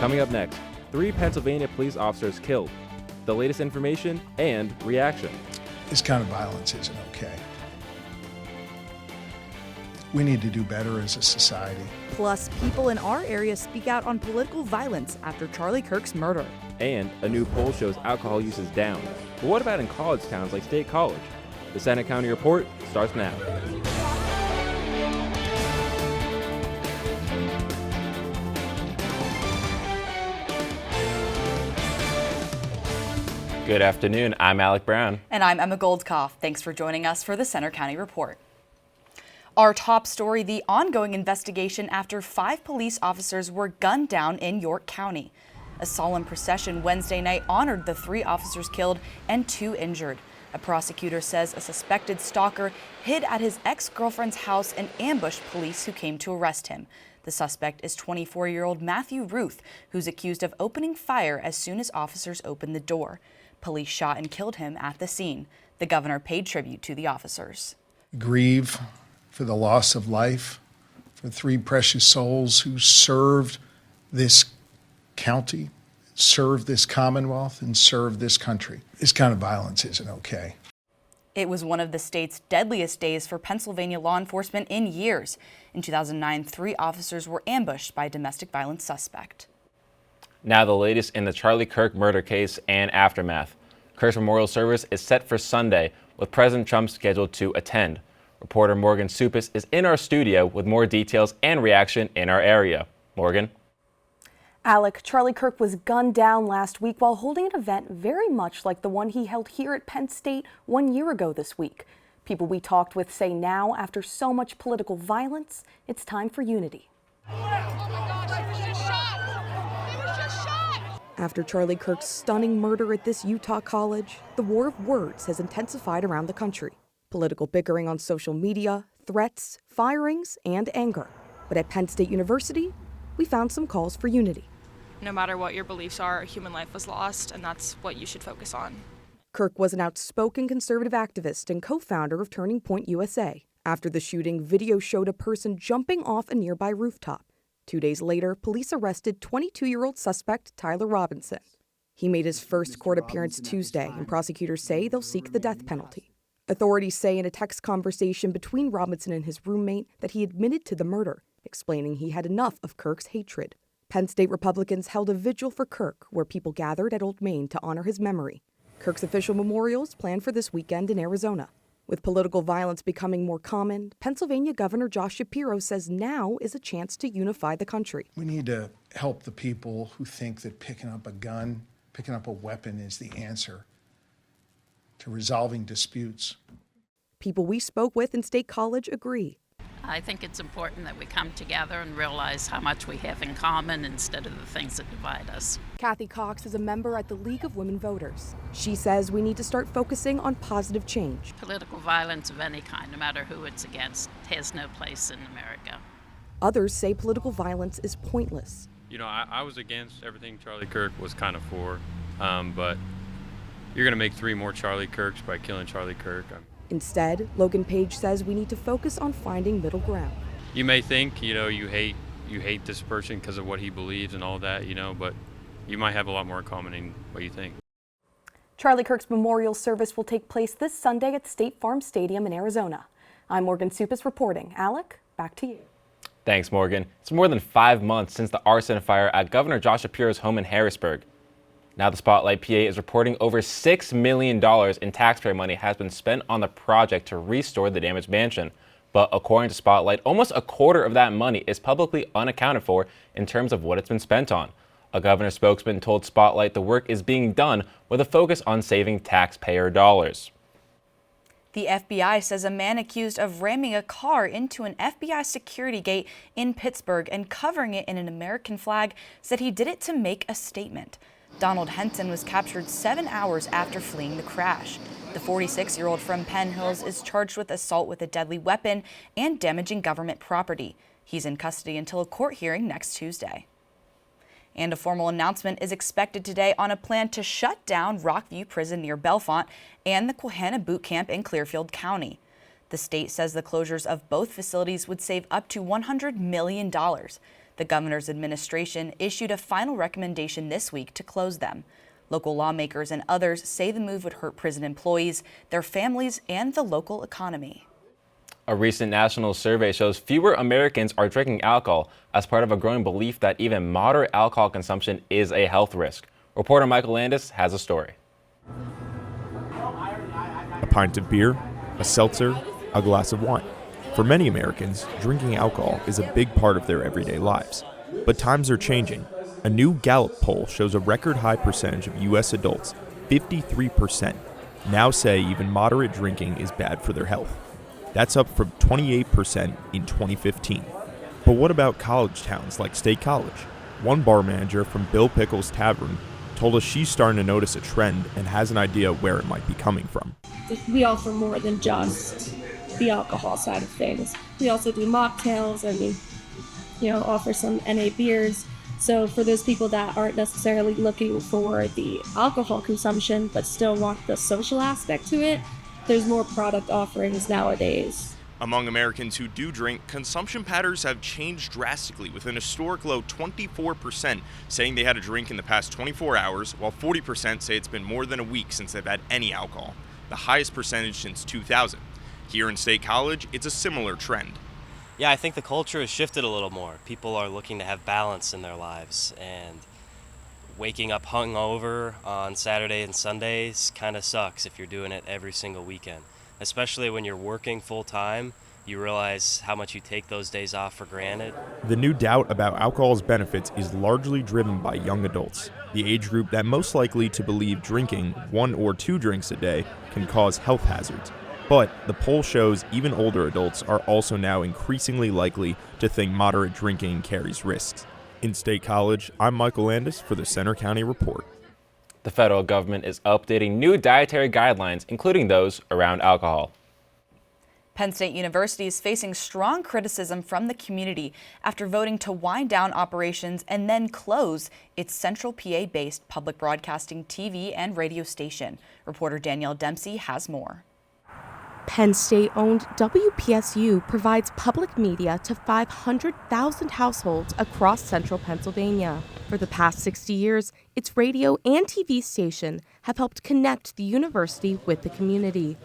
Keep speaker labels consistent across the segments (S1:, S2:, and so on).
S1: Coming up next, 3 Pennsylvania police officers killed. The latest information and reaction.
S2: This kind of violence isn't okay. We need to do better as a society.
S3: Plus, people in our area speak out on political violence after Charlie Kirk's murder.
S1: And a new poll shows alcohol use is down. But what about in college towns like State College? The Center County Report starts now. Good afternoon, I'm Alec Brown.
S4: And I'm Emma Goldkoff. Thanks for joining us for the Center County Report. Our top story, the ongoing investigation after 5 police officers were gunned down in York County. A solemn procession Wednesday night honored the 3 officers killed and 2 injured. A prosecutor says a suspected stalker hid at his ex-girlfriend's house and ambushed police who came to arrest him. The suspect is 24-year-old Matthew Ruth, who's accused of opening fire as soon as officers opened the door. Police shot and killed him at the scene. The governor paid tribute to the officers.
S2: Grieve for the loss of life, for 3 precious souls who served this county, served this Commonwealth, and served this country. This kind of violence isn't okay.
S4: It was one of the state's deadliest days for Pennsylvania law enforcement in years. In 2009, 3 officers were ambushed by a domestic violence suspect.
S1: Now the latest in the Charlie Kirk murder case and aftermath. Kirk's memorial service is set for Sunday, with President Trump scheduled to attend. Reporter Morgan Supis is in our studio with more details and reaction in our area. Morgan?
S5: Alec, Charlie Kirk was gunned down last week while holding an event very much like the one he held here at Penn State 1 year ago this week. People we talked with say now, after so much political violence, it's time for unity. After Charlie Kirk's stunning murder at this Utah college, the war of words has intensified around the country. Political bickering on social media, threats, firings, and anger. But at Penn State University, we found some calls for unity.
S6: No matter what your beliefs are, a human life was lost, and that's what you should focus on.
S5: Kirk was an outspoken conservative activist and co-founder of Turning Point USA. After the shooting, video showed a person jumping off a nearby rooftop. 2 days later, police arrested 22-year-old suspect Tyler Robinson. He made his first court appearance Tuesday, and prosecutors say they'll seek the death penalty. Authorities say in a text conversation between Robinson and his roommate that he admitted to the murder, explaining he had enough of Kirk's hatred. Penn State Republicans held a vigil for Kirk, where people gathered at Old Main to honor his memory. Kirk's official memorial is planned for this weekend in Arizona. With political violence becoming more common, Pennsylvania Governor Josh Shapiro says now is a chance to unify the country.
S2: We need to help the people who think that picking up a gun, picking up a weapon is the answer to resolving disputes.
S5: People we spoke with in State College agree.
S7: I think it's important that we come together and realize how much we have in common instead of the things that divide us.
S5: Kathy Cox is a member at the League of Women Voters. She says we need to start focusing on positive change.
S7: Political violence of any kind, no matter who it's against, has no place in America.
S5: Others say political violence is pointless.
S8: You know, I was against everything Charlie Kirk was kind of for, but you're going to make 3 more Charlie Kirks by killing Charlie Kirk.
S5: Instead, Logan Page says we need to focus on finding middle ground.
S8: You may think, you hate this person because of what he believes and all that, but you might have a lot more in common than what you think.
S5: Charlie Kirk's memorial service will take place this Sunday at State Farm Stadium in Arizona. I'm Morgan Supis reporting. Alec, back to you.
S1: Thanks, Morgan. It's more than 5 months since the arson fire at Governor Josh Shapiro's home in Harrisburg. Now the Spotlight PA is reporting over $6 million in taxpayer money has been spent on the project to restore the damaged mansion. But according to Spotlight, almost a quarter of that money is publicly unaccounted for in terms of what it's been spent on. A governor spokesman told Spotlight the work is being done with a focus on saving taxpayer dollars.
S4: The FBI says a man accused of ramming a car into an FBI security gate in Pittsburgh and covering it in an American flag said he did it to make a statement. Donald Henson was captured 7 hours after fleeing the crash. The 46-year-old from Penn Hills is charged with assault with a deadly weapon and damaging government property. He's in custody until a court hearing next Tuesday. And a formal announcement is expected today on a plan to shut down Rockview Prison near Bellefonte and the Quahana Boot Camp in Clearfield County. The state says the closures of both facilities would save up to $100 million. The governor's administration issued a final recommendation this week to close them. Local lawmakers and others say the move would hurt prison employees, their families, and the local economy.
S1: A recent national survey shows fewer Americans are drinking alcohol as part of a growing belief that even moderate alcohol consumption is a health risk. Reporter Michael Landis has a story.
S9: A pint of beer, a seltzer, a glass of wine. For many Americans, drinking alcohol is a big part of their everyday lives. But times are changing. A new Gallup poll shows a record high percentage of U.S. adults, 53%, now say even moderate drinking is bad for their health. That's up from 28% in 2015. But what about college towns like State College? One bar manager from Bill Pickle's Tavern told us she's starting to notice a trend and has an idea where it might be coming from.
S10: We offer more than just the alcohol side of things. We also do mocktails and we, offer some NA beers. So for those people that aren't necessarily looking for the alcohol consumption but still want the social aspect to it, there's more product offerings nowadays.
S9: Among Americans who do drink, consumption patterns have changed drastically, with an historic low 24% saying they had a drink in the past 24 hours, while 40% say it's been more than a week since they've had any alcohol, the highest percentage since 2000. Here in State College, it's a similar trend.
S11: Yeah, I think the culture has shifted a little more. People are looking to have balance in their lives, and waking up hungover on Saturday and Sundays kind of sucks if you're doing it every single weekend. Especially when you're working full time, you realize how much you take those days off for granted.
S9: The new doubt about alcohol's benefits is largely driven by young adults, the age group that most likely to believe drinking 1 or 2 drinks a day can cause health hazards. But the poll shows even older adults are also now increasingly likely to think moderate drinking carries risks. In State College, I'm Michael Landis for the Center County Report.
S1: The federal government is updating new dietary guidelines, including those around alcohol.
S4: Penn State University is facing strong criticism from the community after voting to wind down operations and then close its Central PA-based public broadcasting TV and radio station. Reporter Danielle Dempsey has more.
S5: Penn State-owned WPSU provides public media to 500,000 households across central Pennsylvania. For the past 60 years, its radio and TV station have helped connect the university with the community.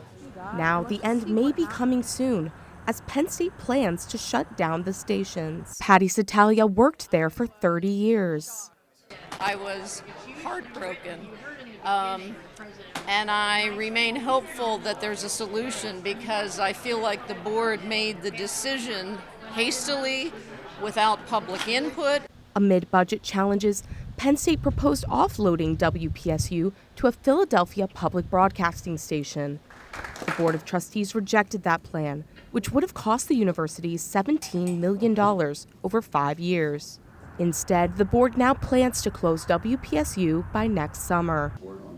S5: Now, the end may be coming soon, as Penn State plans to shut down the stations. Patty Satalia worked there for 30 years.
S12: I was heartbroken. And I remain hopeful that there's a solution, because I feel like the board made the decision hastily without public input.
S5: Amid budget challenges, Penn State proposed offloading WPSU to a Philadelphia public broadcasting station. The Board of Trustees rejected that plan, which would have cost the university $17 million over 5 years. Instead, the board now plans to close WPSU by next summer.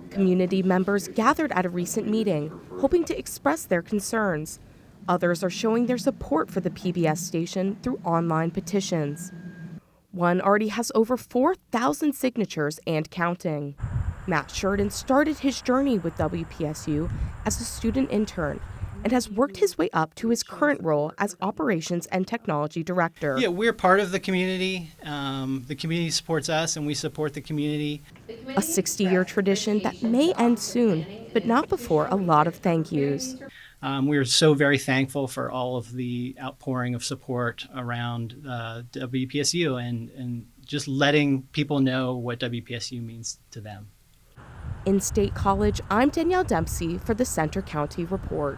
S5: Community members gathered at a recent meeting, hoping to express their concerns. Others are showing their support for the PBS station through online petitions. One already has over 4,000 signatures and counting. Matt Sheridan started his journey with WPSU as a student intern and has worked his way up to his current role as Operations and Technology Director.
S13: Yeah, we're part of the community. The community supports us, and we support the community.
S5: A 60-year tradition that may end soon, but not before a lot of thank yous.
S13: We are so very thankful for all of the outpouring of support around WPSU and just letting people know what WPSU means to them.
S5: In State College, I'm Danielle Dempsey for the Center County Report.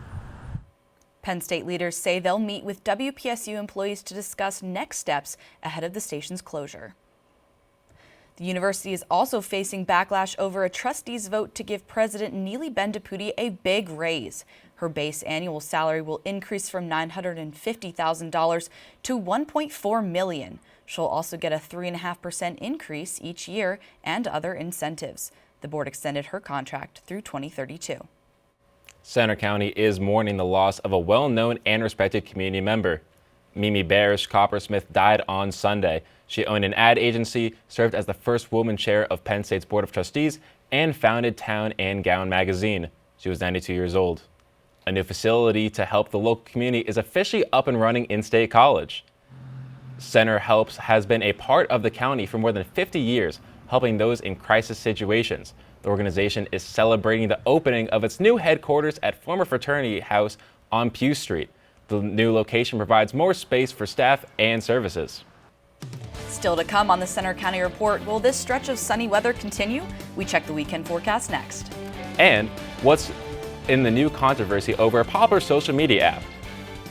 S4: Penn State leaders say they'll meet with WPSU employees to discuss next steps ahead of the station's closure. The university is also facing backlash over a trustees' vote to give President Neely Bendapudi a big raise. Her base annual salary will increase from $950,000 to $1.4 million. She'll also get a 3.5% increase each year and other incentives. The board extended her contract through 2032.
S1: Center County is mourning the loss of a well-known and respected community member. Mimi Barash-Coopersmith died on Sunday. She owned an ad agency, served as the first woman chair of Penn State's Board of Trustees, and founded Town and Gown magazine. She was 92 years old. A new facility to help the local community is officially up and running in State College. Center Helps has been a part of the county for more than 50 years, helping those in crisis situations. The organization is celebrating the opening of its new headquarters at former fraternity house on Pew Street. The new location provides more space for staff and services.
S4: Still to come on the Center County Report, will this stretch of sunny weather continue? We check the weekend forecast next.
S1: And what's in the new controversy over a popular social media app.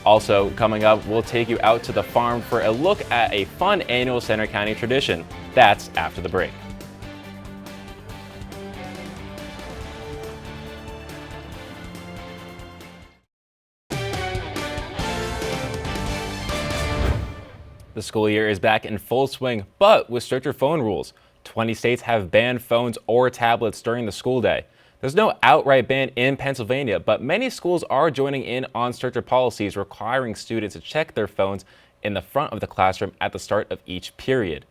S1: Also coming up, we'll take you out to the farm for a look at a fun annual Center County tradition. That's after the break. The school year is back in full swing, but with stricter phone rules. 20 states have banned phones or tablets during the school day. There's no outright ban in Pennsylvania, but many schools are joining in on stricter policies requiring students to check their phones in the front of the classroom at the start of each period.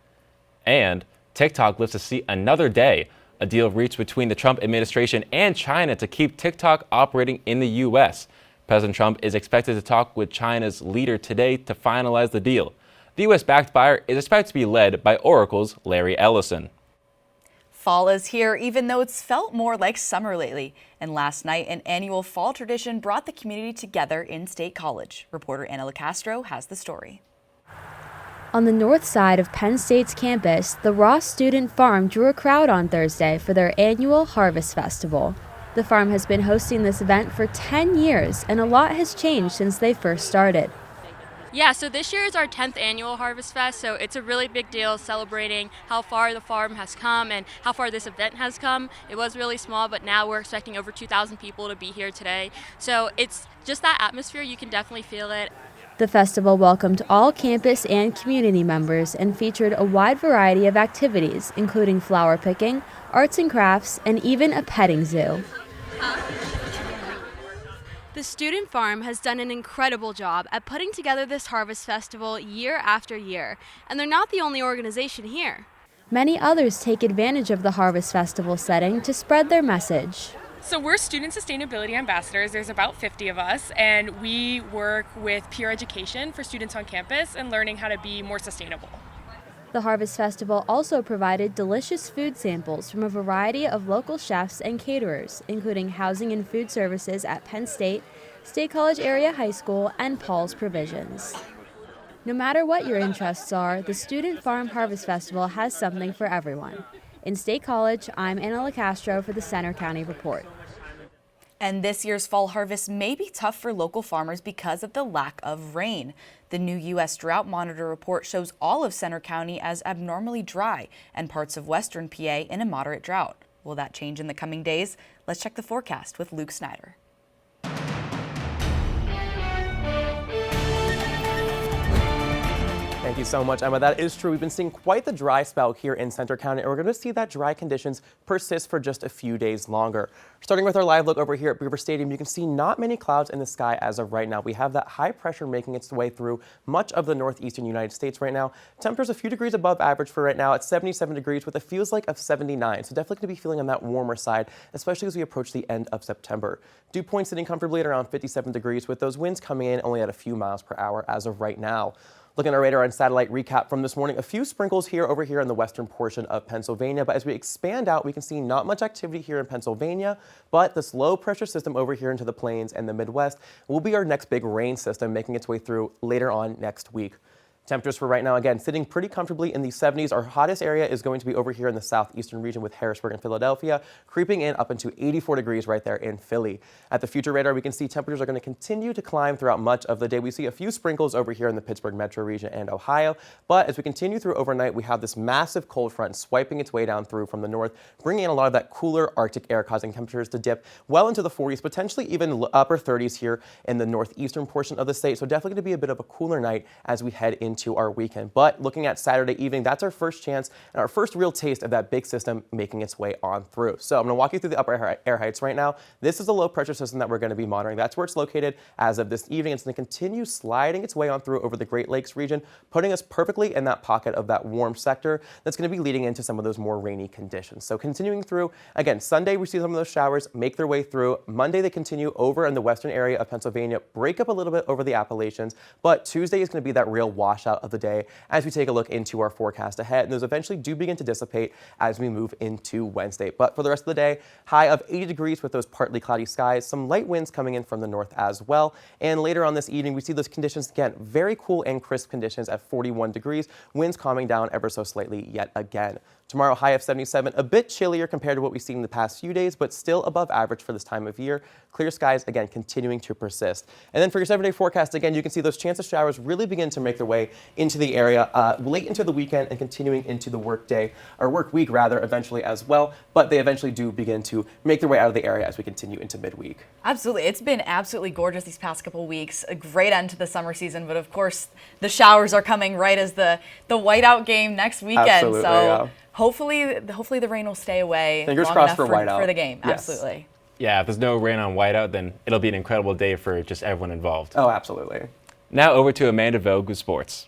S1: And TikTok lives to see another day. A deal reached between the Trump administration and China to keep TikTok operating in the U.S. President Trump is expected to talk with China's leader today to finalize the deal. The U.S.-backed buyer is expected to be led by Oracle's Larry Ellison.
S4: Fall is here, even though it's felt more like summer lately. And last night, an annual fall tradition brought the community together in State College. Reporter Anna LaCastro has the story.
S14: On the north side of Penn State's campus, the Ross Student Farm drew a crowd on Thursday for their annual Harvest Festival. The farm has been hosting this event for 10 years, and a lot has changed since they first started.
S15: Yeah, so this year is our 10th annual Harvest Fest, so it's a really big deal celebrating how far the farm has come and how far this event has come. It was really small, but now we're expecting over 2,000 people to be here today. So it's just that atmosphere, you can definitely feel it.
S14: The festival welcomed all campus and community members and featured a wide variety of activities, including flower picking, arts and crafts, and even a petting zoo.
S16: The Student Farm has done an incredible job at putting together this Harvest Festival year after year, and they're not the only organization here.
S14: Many others take advantage of the Harvest Festival setting to spread their message.
S17: So we're student sustainability ambassadors. There's about 50 of us, and we work with peer education for students on campus and learning how to be more sustainable.
S14: The Harvest Festival also provided delicious food samples from a variety of local chefs and caterers, including housing and food services at Penn State, State College Area High School, and Paul's Provisions. No matter what your interests are, the Student Farm Harvest Festival has something for everyone. In State College, I'm Anna LaCastro for the Center County Report.
S4: And this year's fall harvest may be tough for local farmers because of the lack of rain. The new U.S. Drought Monitor report shows all of Center County as abnormally dry and parts of western PA in a moderate drought. Will that change in the coming days? Let's check the forecast with Luke Snyder.
S18: Thank you so much, Emma. That is true. We've been seeing quite the dry spell here in Center County, and we're going to see that dry conditions persist for just a few days longer. Starting with our live look over here at Beaver Stadium, you can see not many clouds in the sky as of right now. We have that high pressure making its way through much of the northeastern United States right now. Temperatures a few degrees above average for right now at 77 degrees with a feels like of 79. So definitely going to be feeling on that warmer side, especially as we approach the end of September. Dew point sitting comfortably at around 57 degrees with those winds coming in only at a few miles per hour as of right now. Looking at our radar and satellite recap from this morning, a few sprinkles over here in the western portion of Pennsylvania. But as we expand out, we can see not much activity here in Pennsylvania, but this low pressure system over here into the plains and the Midwest will be our next big rain system making its way through later on next week. Temperatures for right now, again, sitting pretty comfortably in the 70s. Our hottest area is going to be over here in the southeastern region with Harrisburg and Philadelphia, creeping in up into 84 degrees right there in Philly. At the future radar, we can see temperatures are going to continue to climb throughout much of the day. We see a few sprinkles over here in the Pittsburgh metro region and Ohio, but as we continue through overnight, we have this massive cold front swiping its way down through from the north, bringing in a lot of that cooler Arctic air, causing temperatures to dip well into the 40s, potentially even upper 30s here in the northeastern portion of the state. So definitely going to be a bit of a cooler night as we head into our weekend. But looking at Saturday evening, that's our first chance and our first real taste of that big system making its way on through. So I'm going to walk you through the upper air heights right now. This is a low pressure system that we're going to be monitoring. That's where it's located as of this evening. It's going to continue sliding its way on through over the Great Lakes region, putting us perfectly in that pocket of that warm sector that's going to be leading into some of those more rainy conditions. So continuing through, again, Sunday we see some of those showers make their way through. Monday they continue over in the western area of Pennsylvania, break up a little bit over the Appalachians, but Tuesday is going to be that real washout washout of the day as we take a look into our forecast ahead. And those eventually do begin to dissipate as we move into Wednesday. But for the rest of the day, high of 80 degrees with those partly cloudy skies, some light winds coming in from the north as well. And later on this evening, we see those conditions again, very cool and crisp conditions at 41 degrees, winds calming down ever so slightly yet again. Tomorrow, high of 77, a bit chillier compared to what we've seen in the past few days, but still above average for this time of year. Clear skies, again, continuing to persist. And then for your 7-day forecast, again, you can see those chance of showers really begin to make their way into the area late into the weekend and continuing into the work week rather, eventually as well. But they eventually do begin to make their way out of the area as we continue into midweek.
S4: Absolutely. It's been absolutely gorgeous these past couple weeks. A great end to the summer season, but of course, the showers are coming right as the whiteout game next weekend.
S18: Absolutely,
S4: so
S18: yeah.
S4: Hopefully the rain will stay away
S18: Fingers
S4: long
S18: crossed
S4: enough
S18: for whiteout.
S4: for the game.
S18: Yes.
S4: Absolutely.
S1: Yeah, if there's no rain on whiteout, then it'll be an incredible day for just everyone involved.
S18: Oh, absolutely.
S1: Now over to Amanda Vogue with sports.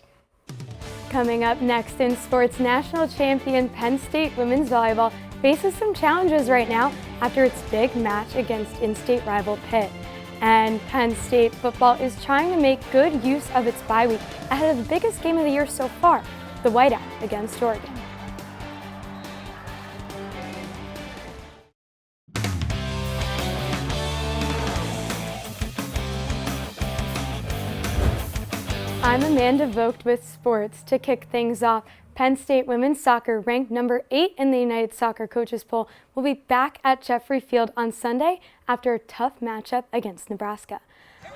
S19: Coming up next in sports, national champion Penn State women's volleyball faces some challenges right now after its big match against in-state rival Pitt. And Penn State football is trying to make good use of its bye week ahead of the biggest game of the year so far, the whiteout against Oregon. I'm Amanda Vogt with sports. To kick things off, Penn State women's soccer, ranked number 8 in the United Soccer Coaches Poll, will be back at Jeffrey Field on Sunday after a tough matchup against Nebraska.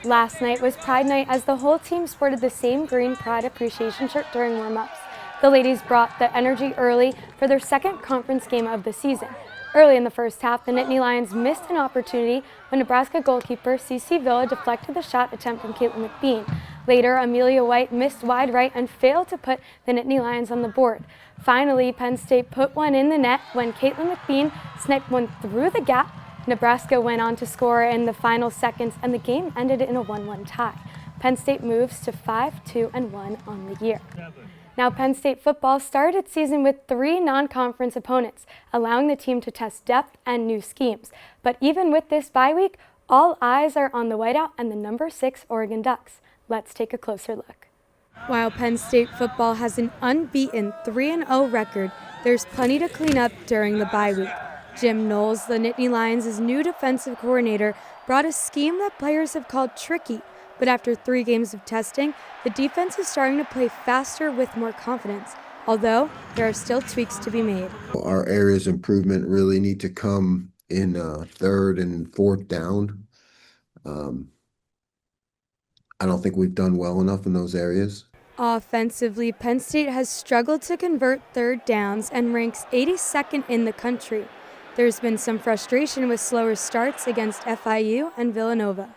S19: Last night was Pride Night as the whole team sported the same green Pride Appreciation shirt during warm-ups. The ladies brought the energy early for their second conference game of the season. Early in the first half, the Nittany Lions missed an opportunity when Nebraska goalkeeper Cece Villa deflected the shot attempt from Caitlin McBean. Later, Amelia White missed wide right and failed to put the Nittany Lions on the board. Finally, Penn State put one in the net when Caitlin McBean sniped one through the gap. Nebraska went on to score in the final seconds, and the game ended in a 1-1 tie. Penn State moves to 5-2-1 on the year. Now, Penn State football started its season with 3 non-conference opponents, allowing the team to test depth and new schemes. But even with this bye week, all eyes are on the whiteout and the number 6 Oregon Ducks. Let's take a closer look. While Penn State football has an unbeaten 3-0 record, there's plenty to clean up during the bye week. Jim Knowles, the Nittany Lions' new defensive coordinator, brought a scheme that players have called tricky. But after 3 games of testing, the defense is starting to play faster with more confidence, although there are still tweaks to be made.
S20: Our areas of improvement really need to come in 3rd and 4th down. I don't think we've done well enough in those areas.
S19: Offensively, Penn State has struggled to convert 3rd downs and ranks 82nd in the country. There's been some frustration with slower starts against FIU and Villanova.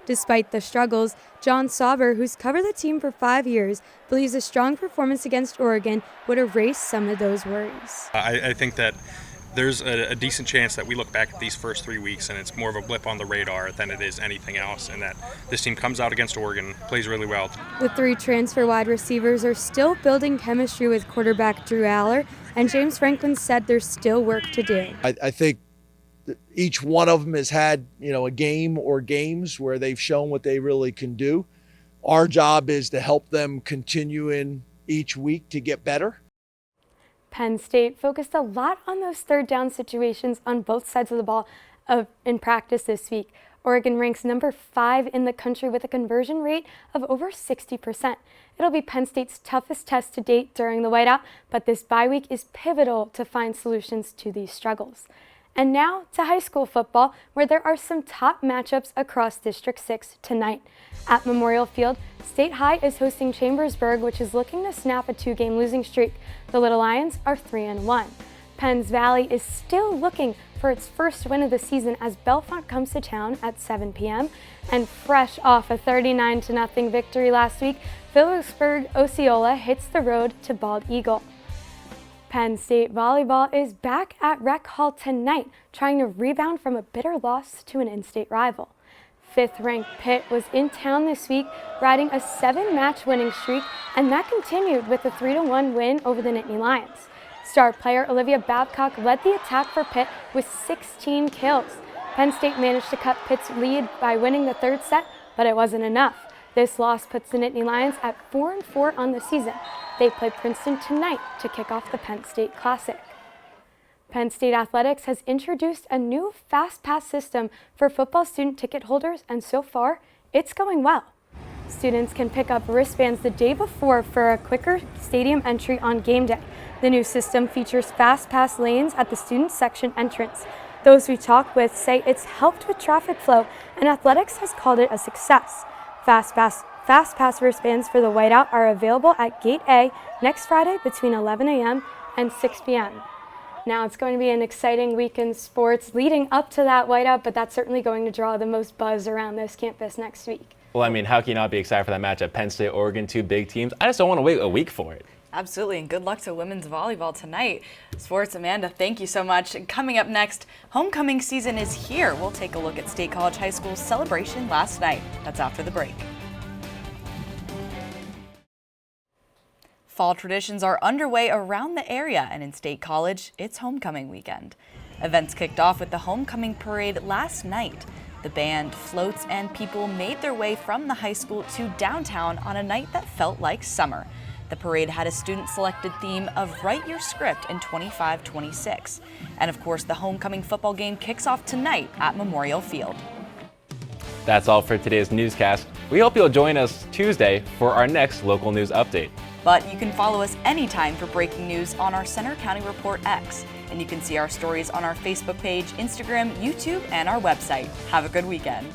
S19: Despite the struggles, John Sauber, who's covered the team for 5 years, believes a strong performance against Oregon would erase some of those worries.
S21: I think that there's a decent chance that we look back at these first 3 weeks and it's more of a blip on the radar than it is anything else, and that this team comes out against Oregon, plays really well.
S19: The 3 transfer wide receivers are still building chemistry with quarterback Drew Aller, and James Franklin said there's still work to do.
S22: I think each one of them has had, a game or games where they've shown what they really can do. Our job is to help them continue in each week to get better.
S19: Penn State focused a lot on those 3rd down situations on both sides of the ball in practice this week. Oregon ranks number 5 in the country with a conversion rate of over 60%. It'll be Penn State's toughest test to date during the whiteout, but this bye week is pivotal to find solutions to these struggles. And now to high school football, where there are some top matchups across District 6 tonight. At Memorial Field, State High is hosting Chambersburg, which is looking to snap a 2-game losing streak. The Little Lions are 3-1. Penns Valley is still looking for its first win of the season as Bellefonte comes to town at 7 p.m. And fresh off a 39-0 victory last week, Phillipsburg Osceola hits the road to Bald Eagle. Penn State volleyball is back at Rec Hall tonight, trying to rebound from a bitter loss to an in-state rival. 5th-ranked Pitt was in town this week, riding a 7-match winning streak, and that continued with a 3-1 win over the Nittany Lions. Star player Olivia Babcock led the attack for Pitt with 16 kills. Penn State managed to cut Pitt's lead by winning the 3rd set, but it wasn't enough. This loss puts the Nittany Lions at 4-4 on the season. They play Princeton tonight to kick off the Penn State Classic. Penn State Athletics has introduced a new Fast Pass system for football student ticket holders, and so far, it's going well. Students can pick up wristbands the day before for a quicker stadium entry on game day. The new system features Fast Pass lanes at the student section entrance. Those we talked with say it's helped with traffic flow, and athletics has called it a success. Fast Pass wristbands for the whiteout are available at Gate A next Friday between 11 a.m. and 6 p.m. Now it's going to be an exciting week in sports leading up to that whiteout, but that's certainly going to draw the most buzz around this campus next week.
S1: Well, I mean, how can you not be excited for that matchup? Penn State, Oregon, two big teams. I just don't want to wait a week for it.
S4: Absolutely, and good luck to women's volleyball tonight. Sports, Amanda, thank you so much. Coming up next, homecoming season is here. We'll take a look at State College High School's celebration last night. That's after the break. Fall traditions are underway around the area, and in State College, it's homecoming weekend. Events kicked off with the homecoming parade last night. The band, floats, and people made their way from the high school to downtown on a night that felt like summer. The parade had a student-selected theme of Write Your Script in 25-26. And of course, the homecoming football game kicks off tonight at Memorial Field.
S1: That's all for today's newscast. We hope you'll join us Tuesday for our next local news update.
S4: But you can follow us anytime for breaking news on our Center County Report X. And you can see our stories on our Facebook page, Instagram, YouTube, and our website. Have a good weekend.